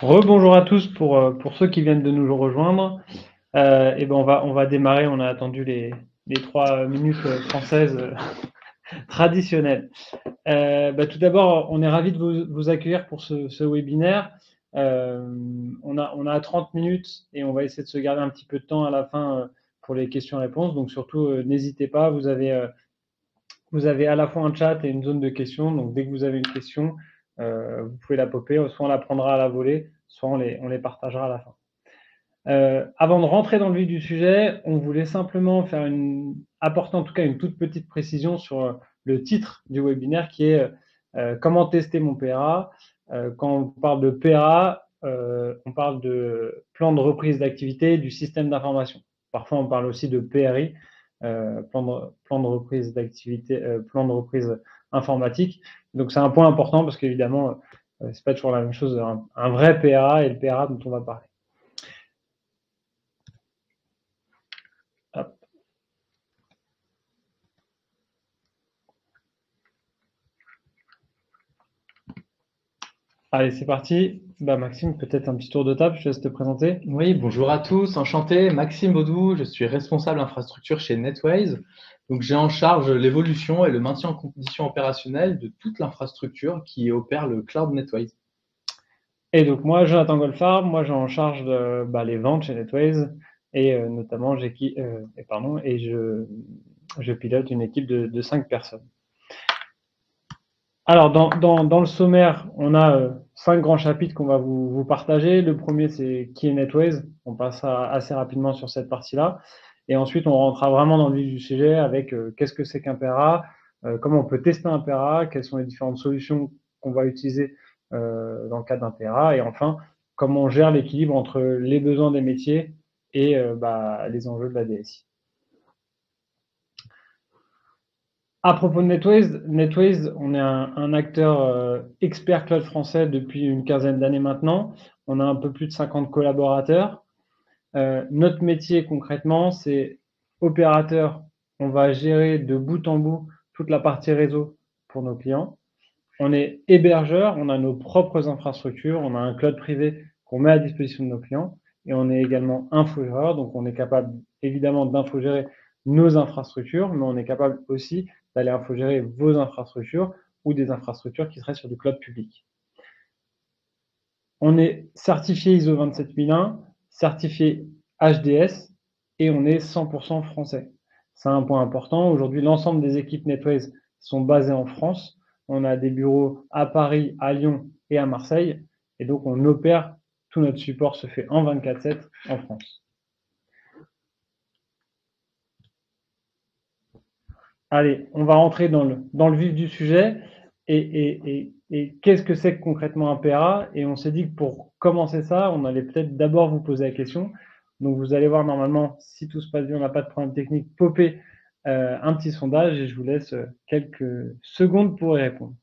Rebonjour à tous pour ceux qui viennent de nous rejoindre. Et ben on va démarrer. On a attendu les 3 minutes françaises traditionnelles. Tout d'abord, on est ravi de vous accueillir pour ce webinaire. On a 30 minutes et on va essayer de se garder un petit peu de temps à la fin pour les questions-réponses. Donc surtout, n'hésitez pas. Vous avez à la fois un chat et une zone de questions. Donc dès que vous avez une question, vous pouvez la popper. Soit on la prendra à la volée, soit on les partagera à la fin. Avant de rentrer dans le vif du sujet, on voulait simplement apporter en tout cas une toute petite précision sur le titre du webinaire qui est comment tester mon PRA. Quand on parle de PRA, on parle de plan de reprise d'activité du système d'information. Parfois, on parle aussi de PRI, plan de reprise d'activité, plan de reprise informatique. Donc, c'est un point important parce qu'évidemment, c'est pas toujours la même chose, un vrai PRA et le PRA dont on va parler. Hop. Allez, c'est parti. Maxime, peut-être un petit tour de table, je te laisse te présenter. Oui, bonjour à tous, enchanté. Maxime Baudou, je suis responsable infrastructure chez Netways. Donc, j'ai en charge l'évolution et le maintien en condition opérationnelle de toute l'infrastructure qui opère le cloud Netways. Et donc moi, Jonathan Goldfarb, moi j'ai en charge les ventes chez Netways et notamment je pilote une équipe de 5 personnes. Alors dans le sommaire, on a 5 grands chapitres qu'on va vous partager. Le premier, c'est qui est Netways. On passera assez rapidement sur cette partie-là. Et ensuite, on rentrera vraiment dans le vif du sujet avec qu'est-ce que c'est qu'un PRA, comment on peut tester un PRA, quelles sont les différentes solutions qu'on va utiliser dans le cadre d'un PRA, et enfin, comment on gère l'équilibre entre les besoins des métiers et les enjeux de la DSI. À propos de Netways, on est un acteur expert cloud français depuis une quinzaine d'années maintenant. On a un peu plus de 50 collaborateurs. Notre métier concrètement, c'est opérateur. On va gérer de bout en bout toute la partie réseau pour nos clients. On est hébergeur, on a nos propres infrastructures, on a un cloud privé qu'on met à disposition de nos clients. Et on est également infogéreur, donc on est capable évidemment d'infogérer nos infrastructures, mais on est capable aussi d'aller infogérer vos infrastructures ou des infrastructures qui seraient sur du cloud public. On est certifié ISO 27001, certifié HDS et on est 100% français. C'est un point important. Aujourd'hui, l'ensemble des équipes Netways sont basées en France. On a des bureaux à Paris, à Lyon et à Marseille. Et donc, on opère, tout notre support se fait en 24/7 en France. Allez, on va rentrer dans le vif du sujet. Et qu'est-ce que c'est que concrètement un PRA? Et on s'est dit que pour commencer ça, on allait peut-être d'abord vous poser la question. Donc vous allez voir normalement, si tout se passe bien, on n'a pas de problème technique, popper un petit sondage et je vous laisse quelques secondes pour y répondre.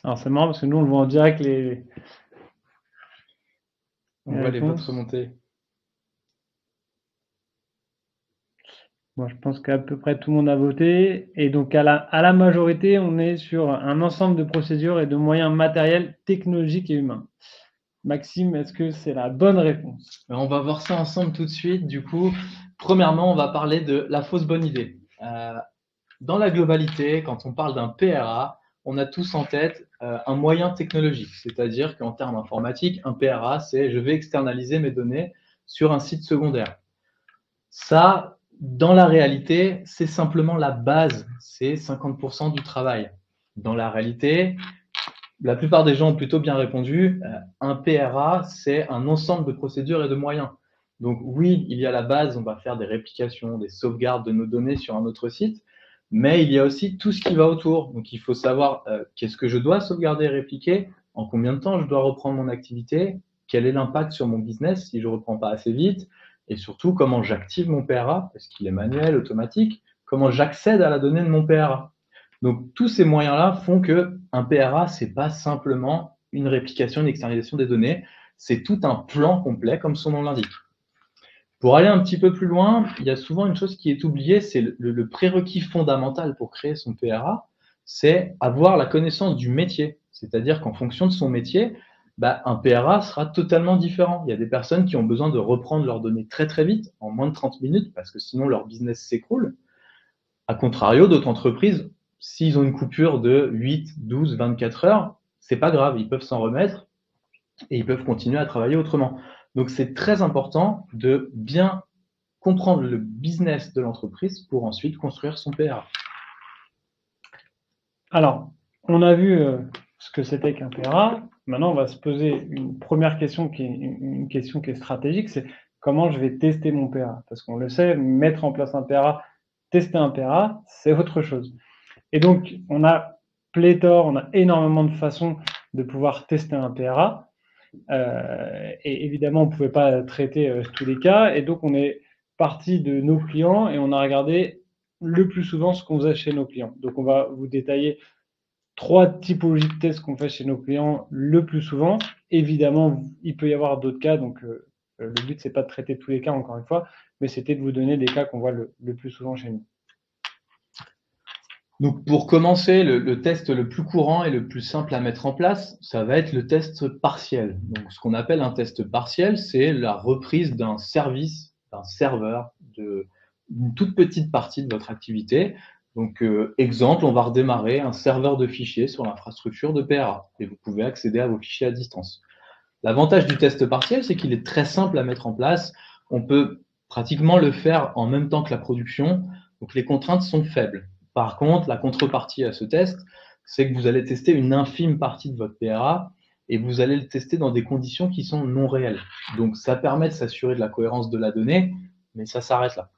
Alors c'est marrant parce que nous on le voit en direct On voit les votes remonter. Moi, je pense qu'à peu près tout le monde a voté. Et donc, à la majorité, on est sur un ensemble de procédures et de moyens matériels, technologiques et humains. Maxime, est-ce que c'est la bonne réponse? On va voir ça ensemble tout de suite. Du coup, premièrement, on va parler de la fausse bonne idée. Dans la globalité, quand on parle d'un PRA, on a tous en tête un moyen technologique. C'est-à-dire qu'en termes informatiques, un PRA, c'est je vais externaliser mes données sur un site secondaire. Ça, dans la réalité, c'est simplement la base. C'est 50% du travail. Dans la réalité, la plupart des gens ont plutôt bien répondu. Un PRA, c'est un ensemble de procédures et de moyens. Donc oui, il y a la base, on va faire des réplications, des sauvegardes de nos données sur un autre site, mais il y a aussi tout ce qui va autour. Donc il faut savoir qu'est-ce que je dois sauvegarder et répliquer, en combien de temps je dois reprendre mon activité, quel est l'impact sur mon business si je ne reprends pas assez vite, et surtout comment j'active mon PRA, est-ce qu'il est manuel, automatique, comment j'accède à la donnée de mon PRA. Donc tous ces moyens-là font qu'un PRA, ce n'est pas simplement une réplication, une externalisation des données. C'est tout un plan complet, comme son nom l'indique. Pour aller un petit peu plus loin, il y a souvent une chose qui est oubliée, c'est le prérequis fondamental pour créer son PRA, c'est avoir la connaissance du métier. C'est-à-dire qu'en fonction de son métier, un PRA sera totalement différent. Il y a des personnes qui ont besoin de reprendre leurs données très très vite, en moins de 30 minutes, parce que sinon leur business s'écroule. A contrario, d'autres entreprises, s'ils ont une coupure de 8, 12, 24 heures, c'est pas grave, ils peuvent s'en remettre et ils peuvent continuer à travailler autrement. Donc, c'est très important de bien comprendre le business de l'entreprise pour ensuite construire son PRA. Alors, on a vu ce que c'était qu'un PRA. Maintenant, on va se poser une première question qui est une question qui est stratégique, c'est comment je vais tester mon PRA? Parce qu'on le sait, mettre en place un PRA, tester un PRA, c'est autre chose. Et donc, on a pléthore, on a énormément de façons de pouvoir tester un PRA. Et évidemment, on ne pouvait pas traiter tous les cas. Et donc, on est parti de nos clients et on a regardé le plus souvent ce qu'on faisait chez nos clients. Donc, on va vous détailler 3 typologies de tests qu'on fait chez nos clients le plus souvent. Évidemment, il peut y avoir d'autres cas. Donc, le but, c'est pas de traiter tous les cas, encore une fois, mais c'était de vous donner des cas qu'on voit le plus souvent chez nous. Donc, pour commencer, le test le plus courant et le plus simple à mettre en place, ça va être le test partiel. Donc, ce qu'on appelle un test partiel, c'est la reprise d'un service, d'un serveur, d'une toute petite partie de votre activité. Donc, exemple, on va redémarrer un serveur de fichiers sur l'infrastructure de PRA et vous pouvez accéder à vos fichiers à distance. L'avantage du test partiel, c'est qu'il est très simple à mettre en place. On peut pratiquement le faire en même temps que la production, donc les contraintes sont faibles. Par contre, la contrepartie à ce test, c'est que vous allez tester une infime partie de votre PRA et vous allez le tester dans des conditions qui sont non réelles. Donc, ça permet de s'assurer de la cohérence de la donnée, mais ça s'arrête là.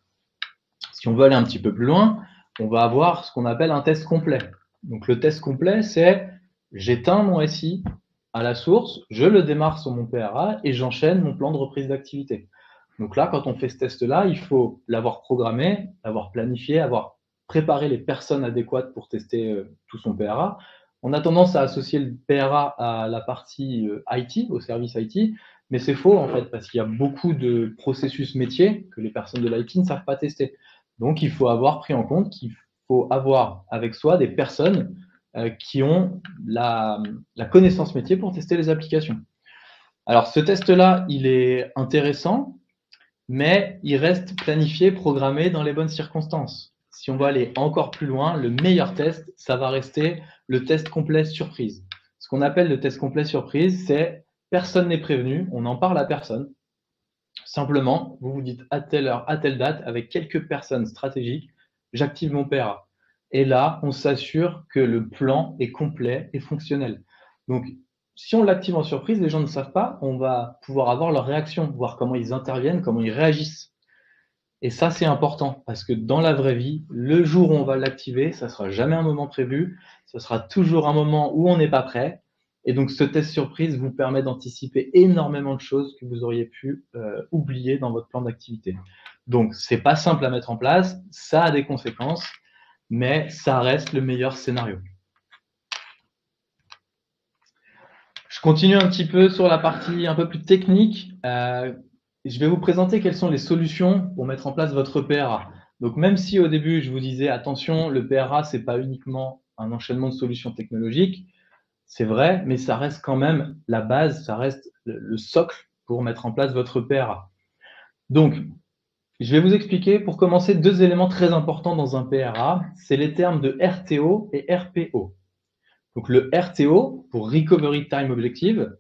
Si on veut aller un petit peu plus loin, on va avoir ce qu'on appelle un test complet. Donc, le test complet, c'est j'éteins mon SI à la source, je le démarre sur mon PRA et j'enchaîne mon plan de reprise d'activité. Donc là, quand on fait ce test-là, il faut l'avoir programmé, l'avoir planifié, avoir préparer les personnes adéquates pour tester tout son PRA. On a tendance à associer le PRA à la partie IT, au service IT, mais c'est faux en fait, parce qu'il y a beaucoup de processus métiers que les personnes de l'IT ne savent pas tester. Donc, il faut avoir pris en compte qu'il faut avoir avec soi des personnes qui ont la connaissance métier pour tester les applications. Alors, ce test-là, il est intéressant, mais il reste planifié, programmé dans les bonnes circonstances. Si on va aller encore plus loin, le meilleur test, ça va rester le test complet surprise. Ce qu'on appelle le test complet surprise, c'est personne n'est prévenu, on n'en parle à personne. Simplement, vous vous dites à telle heure, à telle date, avec quelques personnes stratégiques, j'active mon PRA. Et là, on s'assure que le plan est complet et fonctionnel. Donc, si on l'active en surprise, les gens ne savent pas, on va pouvoir avoir leur réaction, voir comment ils interviennent, comment ils réagissent. Et ça, c'est important parce que dans la vraie vie, le jour où on va l'activer, ça ne sera jamais un moment prévu, ce sera toujours un moment où on n'est pas prêt. Et donc, ce test surprise vous permet d'anticiper énormément de choses que vous auriez pu oublier dans votre plan d'activité. Donc, ce n'est pas simple à mettre en place, ça a des conséquences, mais ça reste le meilleur scénario. Je continue un petit peu sur la partie un peu plus technique. Je vais vous présenter quelles sont les solutions pour mettre en place votre PRA. Donc, même si au début, je vous disais, attention, le PRA, ce n'est pas uniquement un enchaînement de solutions technologiques, c'est vrai, mais ça reste quand même la base, ça reste le socle pour mettre en place votre PRA. Donc, je vais vous expliquer, pour commencer, 2 éléments très importants dans un PRA, c'est les termes de RTO et RPO. Donc, le RTO, pour Recovery Time Objective,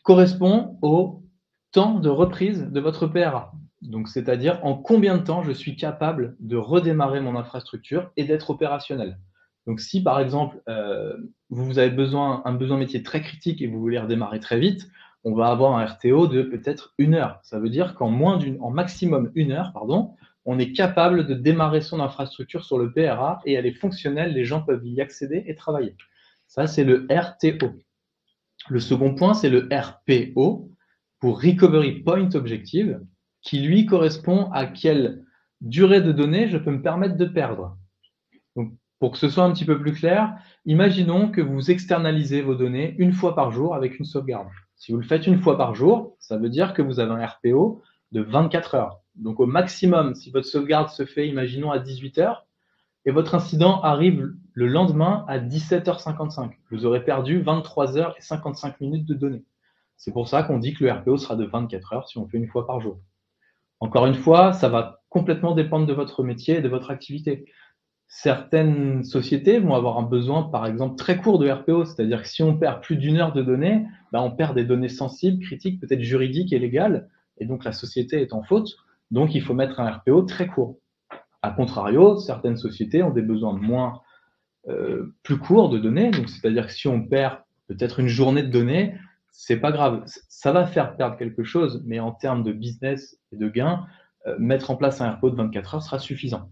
correspond au temps de reprise de votre PRA. Donc, c'est-à-dire en combien de temps je suis capable de redémarrer mon infrastructure et d'être opérationnel. Donc, si par exemple, vous avez un besoin métier très critique et vous voulez redémarrer très vite, on va avoir un RTO de peut-être 1 heure. Ça veut dire qu'en maximum 1 heure, on est capable de démarrer son infrastructure sur le PRA et elle est fonctionnelle, les gens peuvent y accéder et travailler. Ça, c'est le RTO. Le second point, c'est le RPO, pour Recovery Point Objective, qui lui correspond à quelle durée de données je peux me permettre de perdre. Donc, Pour que ce soit un petit peu plus clair, imaginons que vous externalisez vos données une fois par jour avec une sauvegarde. Si vous le faites une fois par jour, ça veut dire que vous avez un RPO de 24 heures. Donc au maximum, si votre sauvegarde se fait, imaginons, à 18 heures, et votre incident arrive le lendemain à 17h55, vous aurez perdu 23 heures et 55 minutes de données. C'est pour ça qu'on dit que le RPO sera de 24 heures si on fait une fois par jour. Encore une fois, ça va complètement dépendre de votre métier et de votre activité. Certaines sociétés vont avoir un besoin, par exemple, très court de RPO, c'est-à-dire que si on perd plus d'une heure de données, on perd des données sensibles, critiques, peut-être juridiques et légales, et donc la société est en faute, donc il faut mettre un RPO très court. A contrario, certaines sociétés ont des besoins plus courts de données, donc c'est-à-dire que si on perd peut-être une journée de données, c'est pas grave, ça va faire perdre quelque chose, mais en termes de business et de gains, mettre en place un RPO de 24 heures sera suffisant.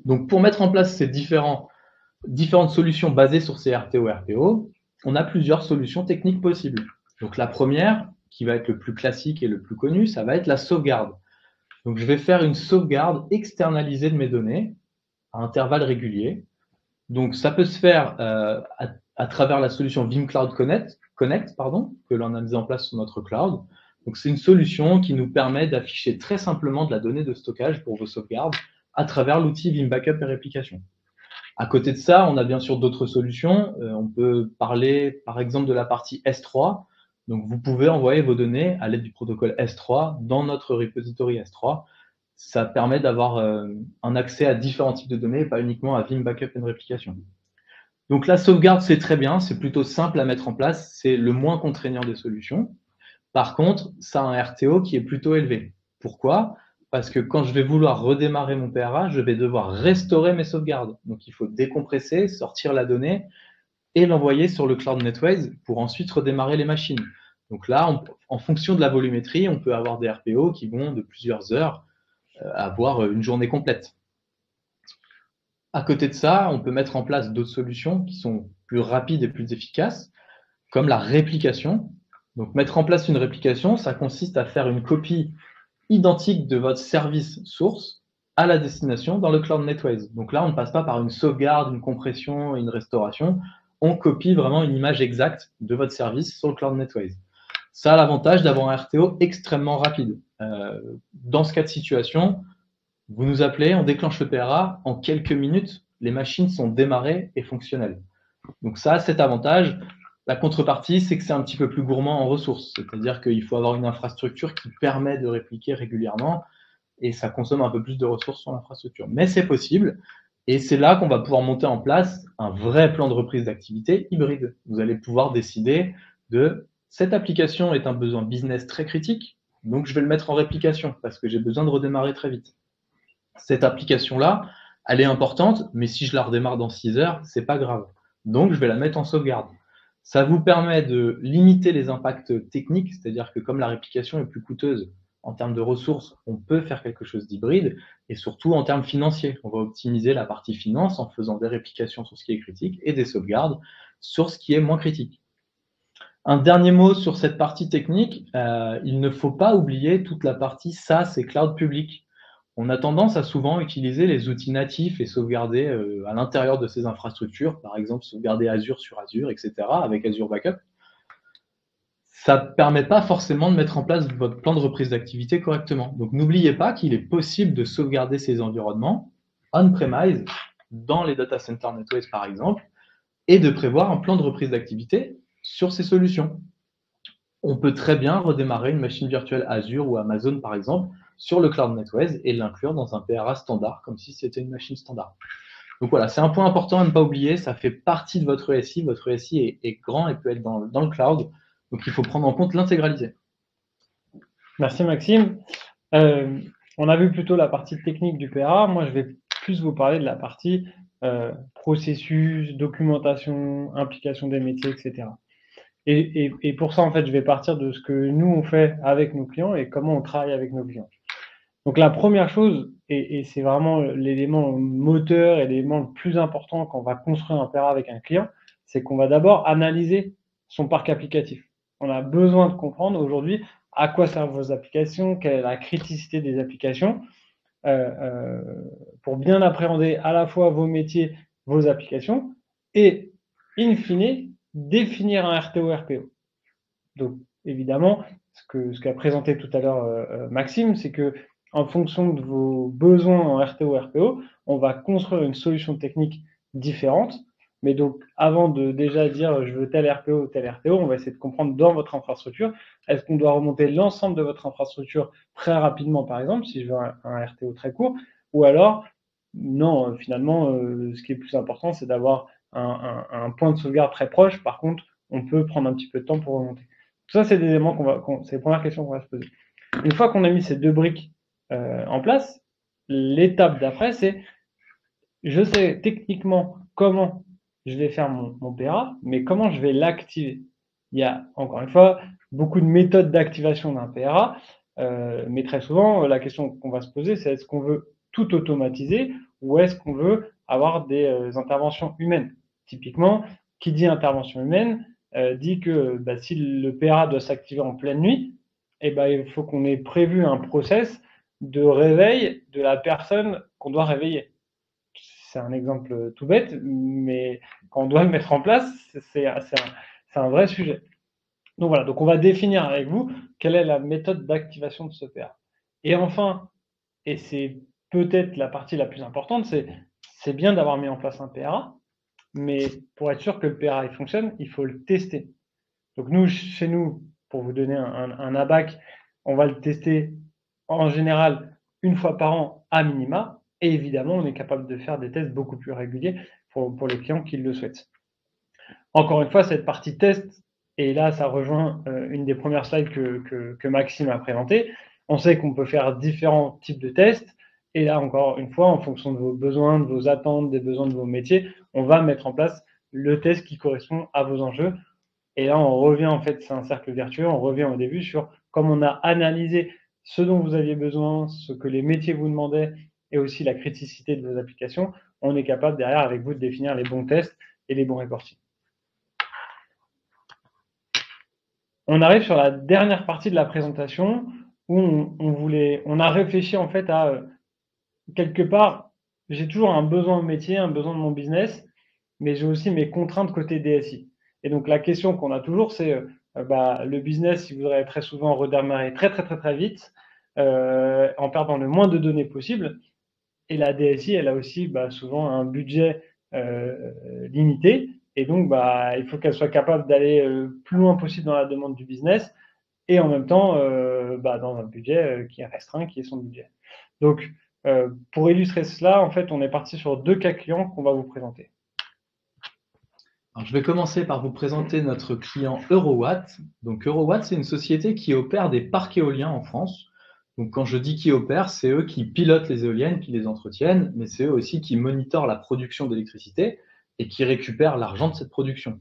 Donc pour mettre en place ces différentes solutions basées sur ces RTO RPO, on a plusieurs solutions techniques possibles. Donc la première, qui va être le plus classique et le plus connu, ça va être la sauvegarde. Donc je vais faire une sauvegarde externalisée de mes données à intervalles réguliers. Donc ça peut se faire à travers la solution Vim Cloud Connect que l'on a mise en place sur notre cloud. Donc c'est une solution qui nous permet d'afficher très simplement de la donnée de stockage pour vos sauvegardes à travers l'outil Vim Backup et Réplication. À côté de ça, on a bien sûr d'autres solutions. On peut parler par exemple de la partie S3. Donc vous pouvez envoyer vos données à l'aide du protocole S3 dans notre repository S3. Ça permet d'avoir un accès à différents types de données, pas uniquement à Vim Backup and Replication. Donc la sauvegarde, c'est très bien, c'est plutôt simple à mettre en place, c'est le moins contraignant des solutions. Par contre, ça a un RTO qui est plutôt élevé. Pourquoi? Parce que quand je vais vouloir redémarrer mon PRA, je vais devoir restaurer mes sauvegardes. Donc il faut décompresser, sortir la donnée et l'envoyer sur le Cloud NetWays pour ensuite redémarrer les machines. Donc là, en fonction de la volumétrie, on peut avoir des RPO qui vont de plusieurs heures à voire une journée complète. À côté de ça, on peut mettre en place d'autres solutions qui sont plus rapides et plus efficaces, comme la réplication. Donc mettre en place une réplication, ça consiste à faire une copie identique de votre service source à la destination dans le Cloud NetWays. Donc là, on ne passe pas par une sauvegarde, une compression et une restauration. On copie vraiment une image exacte de votre service sur le Cloud NetWays. Ça a l'avantage d'avoir un RTO extrêmement rapide. Dans ce cas de situation, vous nous appelez, on déclenche le PRA, en quelques minutes, les machines sont démarrées et fonctionnelles. Donc ça a cet avantage. La contrepartie, c'est que c'est un petit peu plus gourmand en ressources, c'est-à-dire qu'il faut avoir une infrastructure qui permet de répliquer régulièrement et ça consomme un peu plus de ressources sur l'infrastructure. Mais c'est possible et c'est là qu'on va pouvoir monter en place un vrai plan de reprise d'activité hybride. Vous allez pouvoir décider de cette application est un besoin business très critique, donc je vais le mettre en réplication parce que j'ai besoin de redémarrer très vite. Cette application-là, elle est importante, mais si je la redémarre dans 6 heures, c'est pas grave. Donc, je vais la mettre en sauvegarde. Ça vous permet de limiter les impacts techniques, c'est-à-dire que comme la réplication est plus coûteuse en termes de ressources, on peut faire quelque chose d'hybride, et surtout en termes financiers. On va optimiser la partie finance en faisant des réplications sur ce qui est critique et des sauvegardes sur ce qui est moins critique. Un dernier mot sur cette partie technique, il ne faut pas oublier toute la partie SaaS et cloud public. On a tendance à souvent utiliser les outils natifs et sauvegarder à l'intérieur de ces infrastructures, par exemple sauvegarder Azure sur Azure, etc., avec Azure Backup. Ça ne permet pas forcément de mettre en place votre plan de reprise d'activité correctement. Donc n'oubliez pas qu'il est possible de sauvegarder ces environnements on-premise, dans les data centers NetWays par exemple, et de prévoir un plan de reprise d'activité sur ces solutions. On peut très bien redémarrer une machine virtuelle Azure ou Amazon par exemple, sur le Cloud NetWays et l'inclure dans un PRA standard, comme si c'était une machine standard. Donc voilà, c'est un point important à ne pas oublier, ça fait partie de votre SI. Votre SI est grand et peut être dans le cloud, donc il faut prendre en compte l'intégralité. Merci Maxime. On a vu plutôt la partie technique du PRA. Moi, je vais plus vous parler de la partie processus, documentation, implication des métiers, etc. Et pour ça, en fait, je vais partir de ce que nous, on fait avec nos clients et comment on travaille avec nos clients. Donc la première chose, et c'est vraiment l'élément moteur et l'élément le plus important quand on va construire un PRA avec un client, c'est qu'on va d'abord analyser son parc applicatif. On a besoin de comprendre aujourd'hui à quoi servent vos applications, quelle est la criticité des applications, pour bien appréhender à la fois vos métiers vos applications et, in fine, définir un RTO, RPO. Donc, évidemment, ce qu'a présenté tout à l'heure Maxime, c'est que en fonction de vos besoins en RTO, RPO, on va construire une solution technique différente. Mais donc, avant de déjà dire je veux tel RPO ou tel RTO, on va essayer de comprendre dans votre infrastructure, est-ce qu'on doit remonter l'ensemble de votre infrastructure très rapidement, par exemple, si je veux un RTO très court, ou alors, non, finalement, ce qui est plus important, c'est d'avoir un point de sauvegarde très proche. Par contre, on peut prendre un petit peu de temps pour remonter. Tout ça, c'est des éléments c'est les premières questions qu'on va se poser. Une fois qu'on a mis ces deux briques en place, l'étape d'après, c'est je sais techniquement comment je vais faire mon PRA, mais comment je vais l'activer. Il y a, encore une fois, beaucoup de méthodes d'activation d'un PRA, mais très souvent, la question qu'on va se poser, c'est est-ce qu'on veut tout automatiser ou est-ce qu'on veut avoir des interventions humaines. Typiquement, qui dit intervention humaine dit que si le PRA doit s'activer en pleine nuit, il faut qu'on ait prévu un process de réveil de la personne qu'on doit réveiller. C'est un exemple tout bête, mais quand on doit le mettre en place, c'est un vrai sujet. Donc voilà, donc on va définir avec vous quelle est la méthode d'activation de ce PRA. Et enfin, et c'est peut-être la partie la plus importante, c'est bien d'avoir mis en place un PRA, mais pour être sûr que le PRA il fonctionne, il faut le tester. Donc nous, chez nous, pour vous donner un ABAC, on va le tester en général une fois par an à minima. Et évidemment, on est capable de faire des tests beaucoup plus réguliers pour les clients qui le souhaitent. Encore une fois, cette partie test, et là, ça rejoint une des premières slides que Maxime a présentées. On sait qu'on peut faire différents types de tests. Et là, encore une fois, en fonction de vos besoins, de vos attentes, des besoins de vos métiers, on va mettre en place le test qui correspond à vos enjeux. Et là, on revient, en fait, c'est un cercle vertueux, on revient au début sur comme on a analysé ce dont vous aviez besoin, ce que les métiers vous demandaient et aussi la criticité de vos applications, on est capable derrière avec vous de définir les bons tests et les bons reporting. On arrive sur la dernière partie de la présentation où on a réfléchi en fait à quelque part, j'ai toujours un besoin de métier, un besoin de mon business, mais j'ai aussi mes contraintes côté DSI. Et donc la question qu'on a toujours, c'est le business, il voudrait très souvent redémarrer très très très très vite, en perdant le moins de données possible. Et la DSI, elle a aussi souvent un budget limité. Et donc, il faut qu'elle soit capable d'aller le plus loin possible dans la demande du business et en même temps dans un budget qui est restreint, qui est son budget. Donc, pour illustrer cela, en fait, on est parti sur deux cas clients qu'on va vous présenter. Alors, je vais commencer par vous présenter notre client Eurowatt. Donc, Eurowatt, c'est une société qui opère des parcs éoliens en France. Donc, quand je dis qui opère, c'est eux qui pilotent les éoliennes, qui les entretiennent, mais c'est eux aussi qui monitorent la production d'électricité et qui récupèrent l'argent de cette production.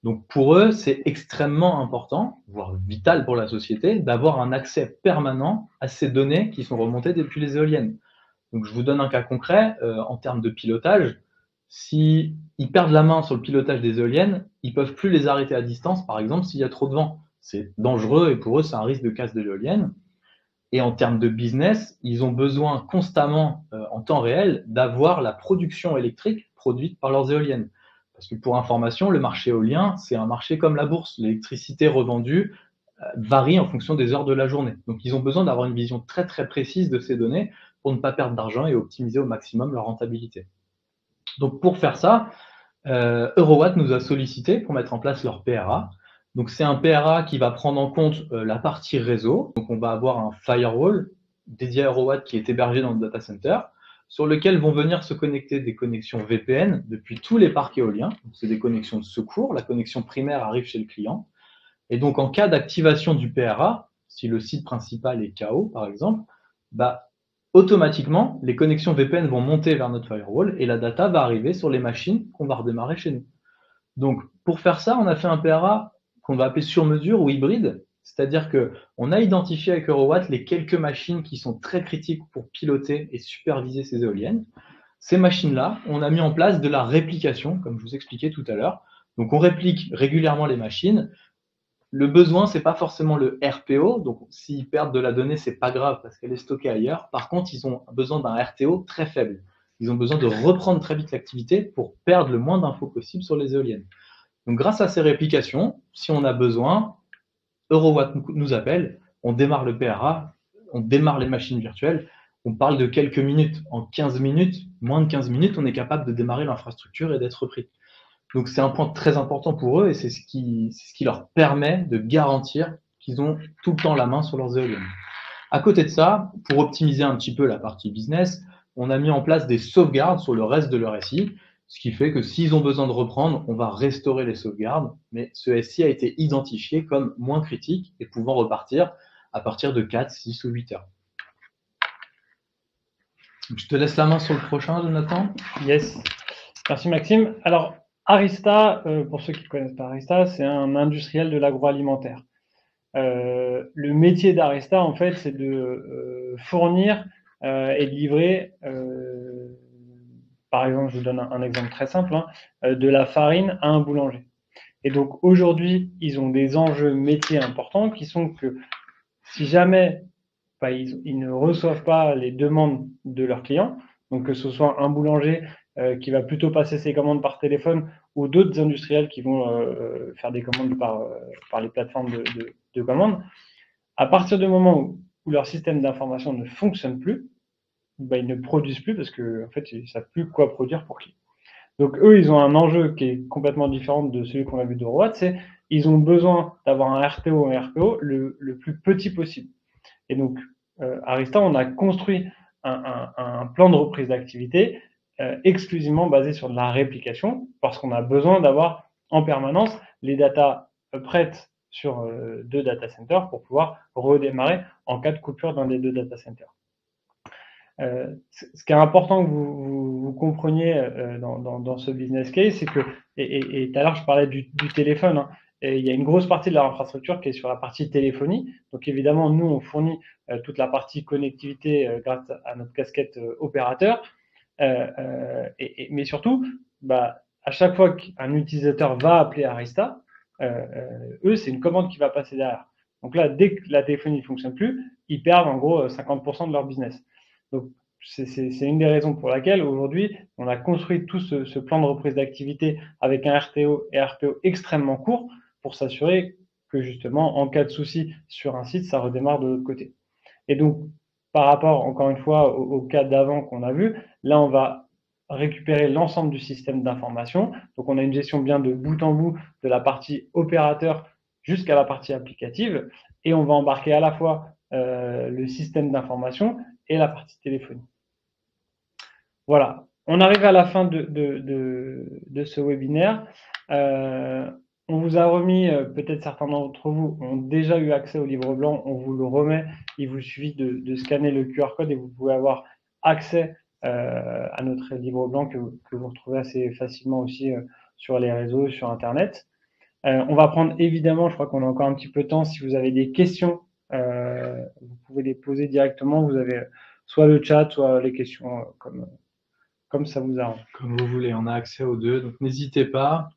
Donc, pour eux, c'est extrêmement important, voire vital pour la société, d'avoir un accès permanent à ces données qui sont remontées depuis les éoliennes. Donc, je vous donne un cas concret en termes de pilotage. S'ils perdent la main sur le pilotage des éoliennes, ils ne peuvent plus les arrêter à distance, par exemple, s'il y a trop de vent. C'est dangereux et pour eux, c'est un risque de casse de l'éolienne. Et en termes de business, ils ont besoin constamment, en temps réel, d'avoir la production électrique produite par leurs éoliennes. Parce que pour information, le marché éolien, c'est un marché comme la bourse. L'électricité revendue varie en fonction des heures de la journée. Donc, ils ont besoin d'avoir une vision très, très précise de ces données pour ne pas perdre d'argent et optimiser au maximum leur rentabilité. Donc, pour faire ça, Eurowatt nous a sollicité pour mettre en place leur PRA. Donc, c'est un PRA qui va prendre en compte la partie réseau. Donc, on va avoir un firewall dédié à Eurowatt qui est hébergé dans le data center, sur lequel vont venir se connecter des connexions VPN depuis tous les parcs éoliens. C'est des connexions de secours. La connexion primaire arrive chez le client. Et donc, en cas d'activation du PRA, si le site principal est KO, par exemple, automatiquement, les connexions VPN vont monter vers notre firewall et la data va arriver sur les machines qu'on va redémarrer chez nous. Donc, pour faire ça, on a fait un PRA qu'on va appeler sur mesure ou hybride, c'est-à-dire qu'on a identifié avec Eurowatt les quelques machines qui sont très critiques pour piloter et superviser ces éoliennes. Ces machines-là, on a mis en place de la réplication, comme je vous expliquais tout à l'heure. Donc, on réplique régulièrement les machines. Le besoin, ce n'est pas forcément le RPO. Donc, s'ils perdent de la donnée, ce n'est pas grave parce qu'elle est stockée ailleurs. Par contre, ils ont besoin d'un RTO très faible. ils ont besoin de reprendre très vite l'activité pour perdre le moins d'infos possible sur les éoliennes. Donc grâce à ces réplications, si on a besoin, Eurowatt nous appelle, on démarre le PRA, on démarre les machines virtuelles, on parle de quelques minutes. En 15 minutes, moins de 15 minutes, on est capable de démarrer l'infrastructure et d'être pris. Donc c'est un point très important pour eux et c'est ce qui leur permet de garantir qu'ils ont tout le temps la main sur leurs éoliennes. À côté de ça, pour optimiser un petit peu la partie business, on a mis en place des sauvegardes sur le reste de leur SI, ce qui fait que s'ils ont besoin de reprendre, on va restaurer les sauvegardes, mais ce SI a été identifié comme moins critique et pouvant repartir à partir de 4, 6 ou 8 heures. Je te laisse la main sur le prochain, Jonathan. Yes. Merci Maxime. Alors, Arista, pour ceux qui ne connaissent pas Arista, c'est un industriel de l'agroalimentaire. Le métier d'Arista, en fait, c'est de fournir et de livrer, par exemple, je vous donne un exemple très simple, de la farine à un boulanger. Et donc aujourd'hui, ils ont des enjeux métiers importants qui sont que si jamais ils ne reçoivent pas les demandes de leurs clients, donc que ce soit un boulanger qui va plutôt passer ses commandes par téléphone ou d'autres industriels qui vont faire des commandes par les plateformes de commandes, à partir du moment où leur système d'information ne fonctionne plus, ils ne produisent plus parce qu'en fait, ils ne savent plus quoi produire pour qui. Donc eux, ils ont un enjeu qui est complètement différent de celui qu'on a vu d'Eurowatt, c'est ils ont besoin d'avoir un RTO le plus petit possible. Et donc, Arista, on a construit un plan de reprise d'activité exclusivement basé sur de la réplication parce qu'on a besoin d'avoir en permanence les datas prêtes sur deux data centers pour pouvoir redémarrer en cas de coupure d'un des deux data centers. Ce qui est important que vous compreniez dans ce business case, c'est que, et tout à l'heure je parlais du téléphone, hein, et il y a une grosse partie de leur infrastructure qui est sur la partie téléphonie. Donc évidemment, nous, on fournit toute la partie connectivité grâce à notre casquette opérateur. Mais surtout, à chaque fois qu'un utilisateur va appeler Arista, eux, c'est une commande qui va passer derrière. Donc là, dès que la téléphonie ne fonctionne plus, ils perdent en gros 50% de leur business. Donc, c'est une des raisons pour laquelle aujourd'hui, on a construit tout ce plan de reprise d'activité avec un RTO et RPO extrêmement court pour s'assurer que justement, en cas de souci sur un site, ça redémarre de l'autre côté. Et donc, par rapport, encore une fois, au cas d'avant qu'on a vu, là, on va récupérer l'ensemble du système d'information. Donc, on a une gestion bien de bout en bout de la partie opérateur jusqu'à la partie applicative. Et on va embarquer à la fois le système d'information et la partie téléphonie. Voilà, on arrive à la fin de ce webinaire. On vous a remis, peut-être certains d'entre vous ont déjà eu accès au livre blanc, on vous le remet. Il vous suffit de scanner le QR code et vous pouvez avoir accès à notre livre blanc que vous retrouvez assez facilement aussi sur les réseaux, sur Internet. On va prendre évidemment, je crois qu'on a encore un petit peu de temps, si vous avez des questions, vous pouvez les poser directement. Vous avez soit le chat, soit les questions comme ça vous arrange. Comme vous voulez, on a accès aux deux, donc n'hésitez pas.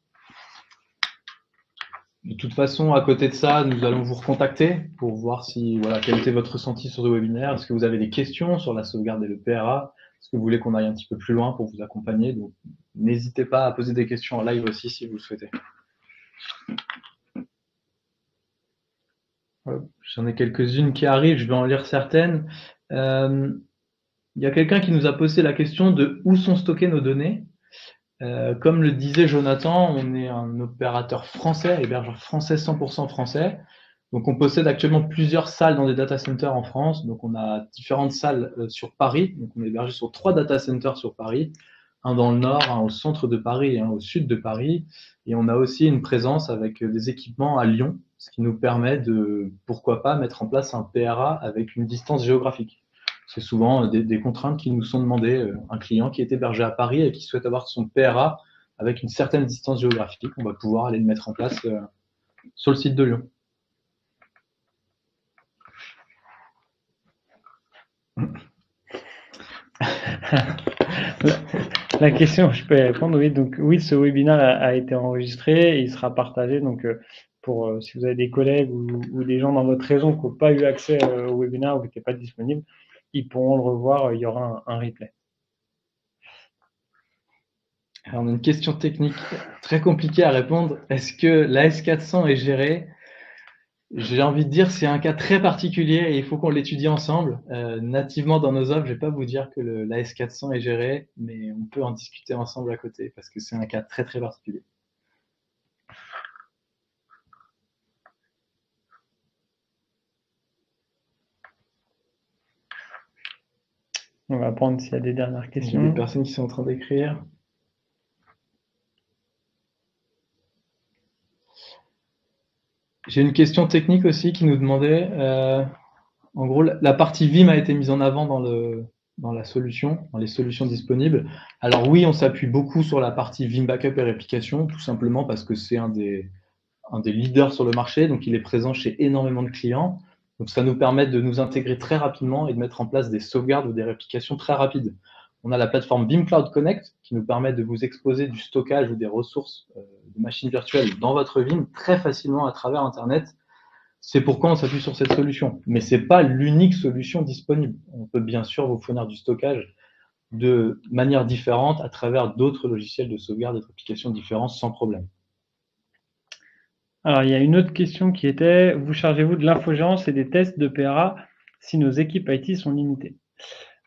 De toute façon, à côté de ça, nous allons vous recontacter pour voir si, voilà, quel était votre ressenti sur le webinaire. Est-ce que vous avez des questions sur la sauvegarde et le PRA? Est-ce que vous voulez qu'on aille un petit peu plus loin pour vous accompagner? Donc, n'hésitez pas à poser des questions en live aussi si vous le souhaitez. J'en ai quelques-unes qui arrivent, je vais en lire certaines. Il y a quelqu'un qui nous a posé la question de où sont stockées nos données. Comme le disait Jonathan, on est un opérateur français, hébergeur français 100% français. Donc on possède actuellement plusieurs salles dans des data centers en France. Donc on a différentes salles sur Paris. Donc on est hébergé sur 3 data centers sur Paris, un dans le nord, un au centre de Paris et un au sud de Paris. Et on a aussi une présence avec des équipements à Lyon, ce qui nous permet de, pourquoi pas, mettre en place un PRA avec une distance géographique. C'est souvent des contraintes qui nous sont demandées. Un client qui est hébergé à Paris et qui souhaite avoir son PRA avec une certaine distance géographique, on va pouvoir aller le mettre en place sur le site de Lyon. La question, je peux y répondre, oui. Donc oui, ce webinaire a été enregistré et il sera partagé. Donc pour si vous avez des collègues ou des gens dans votre région qui n'ont pas eu accès au webinaire ou qui n'étaient pas disponibles, ils pourront le revoir. Il y aura un replay. Alors, on a une question technique très compliquée à répondre. Est-ce que l'AS400 est géré? J'ai envie de dire c'est un cas très particulier et il faut qu'on l'étudie ensemble. Nativement dans nos offres, je vais pas vous dire que l'AS400 est géré, mais on peut en discuter ensemble à côté parce que c'est un cas très très particulier. On va prendre s'il y a des dernières Il y a des questions. personnes qui sont en train d'écrire. J'ai une question technique aussi qui nous demandait, en gros, la partie Vim a été mise en avant dans la solution, dans les solutions disponibles. Alors oui, on s'appuie beaucoup sur la partie Vim Backup et réplication, tout simplement parce que c'est un des leaders sur le marché, donc il est présent chez énormément de clients. Donc ça nous permet de nous intégrer très rapidement et de mettre en place des sauvegardes ou des réplications très rapides. On a la plateforme Vim Cloud Connect qui nous permet de vous exposer du stockage ou des ressources de machines virtuelles dans votre Vim très facilement à travers Internet. C'est pourquoi on s'appuie sur cette solution. Mais ce n'est pas l'unique solution disponible. On peut bien sûr vous fournir du stockage de manière différente à travers d'autres logiciels de sauvegarde et de réplication différents sans problème. Alors, il y a une autre question qui était, vous chargez-vous de l'infogérance et des tests de PRA si nos équipes IT sont limitées?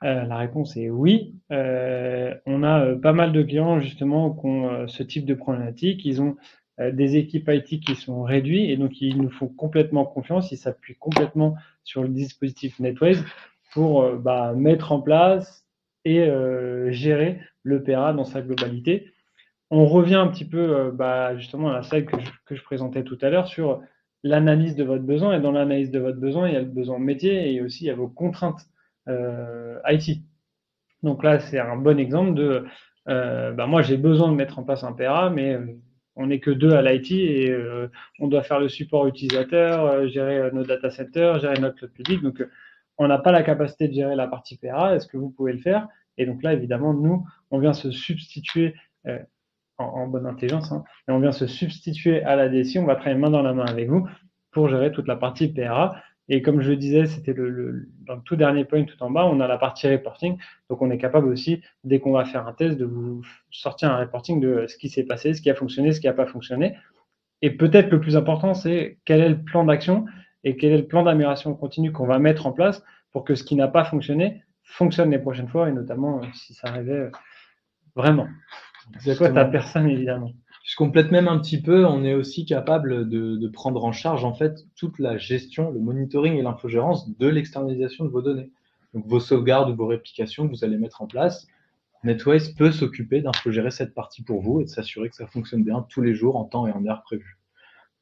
La réponse est oui. On a pas mal de clients justement qui ont ce type de problématique. Ils ont des équipes IT qui sont réduites et donc ils nous font complètement confiance. Ils s'appuient complètement sur le dispositif NetWays pour mettre en place et gérer le PRA dans sa globalité. On revient un petit peu justement à la slide que je présentais tout à l'heure sur l'analyse de votre besoin. Et dans l'analyse de votre besoin, il y a le besoin métier et aussi il y a vos contraintes IT. Donc là, c'est un bon exemple de moi, j'ai besoin de mettre en place un PRA, mais on n'est que deux à l'IT et on doit faire le support utilisateur, gérer nos data centers, gérer notre cloud public. Donc, on n'a pas la capacité de gérer la partie PRA. Est-ce que vous pouvez le faire? Et donc là, évidemment, nous, on vient se substituer en bonne intelligence, hein, et on vient se substituer à la DSI. On va travailler main dans la main avec vous pour gérer toute la partie PRA. Et comme je le disais, c'était dans le tout dernier point tout en bas, on a la partie reporting. Donc, on est capable aussi, dès qu'on va faire un test, de vous sortir un reporting de ce qui s'est passé, ce qui a fonctionné, ce qui n'a pas fonctionné. Et peut-être le plus important, c'est quel est le plan d'action et quel est le plan d'amélioration continue qu'on va mettre en place pour que ce qui n'a pas fonctionné fonctionne les prochaines fois, et notamment si ça arrivait vraiment. Soit à personne, évidemment. Je complète même un petit peu, on est aussi capable de prendre en charge en fait toute la gestion, le monitoring et l'infogérance de l'externalisation de vos données. Donc vos sauvegardes ou vos réplications que vous allez mettre en place, NetWays peut s'occuper d'infogérer cette partie pour vous et de s'assurer que ça fonctionne bien tous les jours en temps et en heure prévus.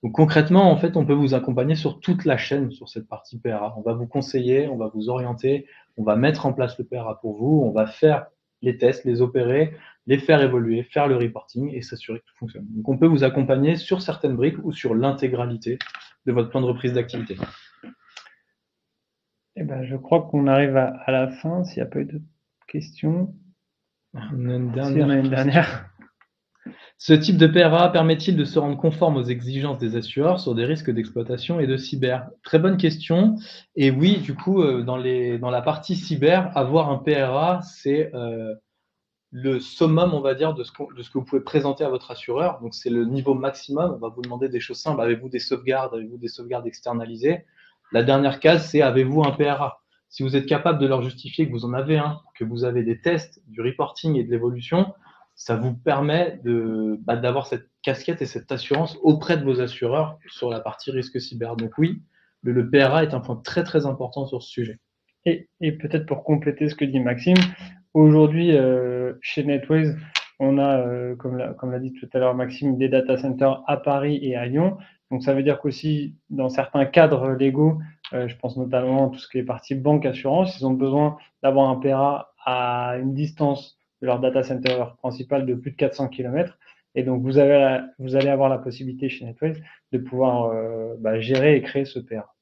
Donc concrètement, en fait, on peut vous accompagner sur toute la chaîne sur cette partie PRA. On va vous conseiller, on va vous orienter, on va mettre en place le PRA pour vous, on va faire les tests, les opérer, les faire évoluer, faire le reporting et s'assurer que tout fonctionne. Donc on peut vous accompagner sur certaines briques ou sur l'intégralité de votre plan de reprise d'activité. Eh ben, je crois qu'on arrive à la fin, s'il n'y a pas eu de questions. On a une Si on a une dernière. Ce type de PRA permet-il de se rendre conforme aux exigences des assureurs sur des risques d'exploitation et de cyber? Très bonne question. Et oui, du coup, dans la partie cyber, avoir un PRA, c'est le summum, on va dire, de ce que vous pouvez présenter à votre assureur. Donc, c'est le niveau maximum. On va vous demander des choses simples. Avez-vous des sauvegardes? Avez-vous des sauvegardes externalisées? La dernière case, c'est avez-vous un PRA? Si vous êtes capable de leur justifier que vous en avez un, que vous avez des tests, du reporting et de l'évolution, ça vous permet d'avoir cette casquette et cette assurance auprès de vos assureurs sur la partie risque cyber. Donc oui, le PRA est un point très très important sur ce sujet. Et peut-être pour compléter ce que dit Maxime, aujourd'hui, chez NetWays, on a, comme l'a dit tout à l'heure Maxime, des data centers à Paris et à Lyon. Donc ça veut dire qu'aussi, dans certains cadres légaux, je pense notamment à tout ce qui est partie banque, assurance, ils ont besoin d'avoir un PRA à une distance de leur data center principal de plus de 400 km. Et donc vous allez avoir la possibilité chez NetWays de pouvoir gérer et créer ce PRA.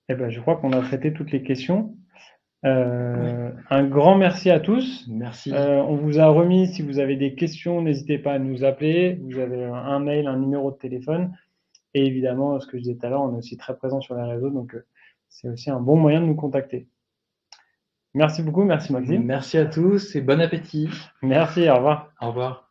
Eh ben, je crois qu'on a traité toutes les questions. Un grand merci à tous. Merci. On vous a remis, si vous avez des questions, n'hésitez pas à nous appeler. Vous avez un mail, un numéro de téléphone. Et évidemment, ce que je disais tout à l'heure, on est aussi très présent sur les réseaux. Donc, c'est aussi un bon moyen de nous contacter. Merci beaucoup, merci Maxime. Merci à tous et bon appétit. Merci, au revoir. Au revoir.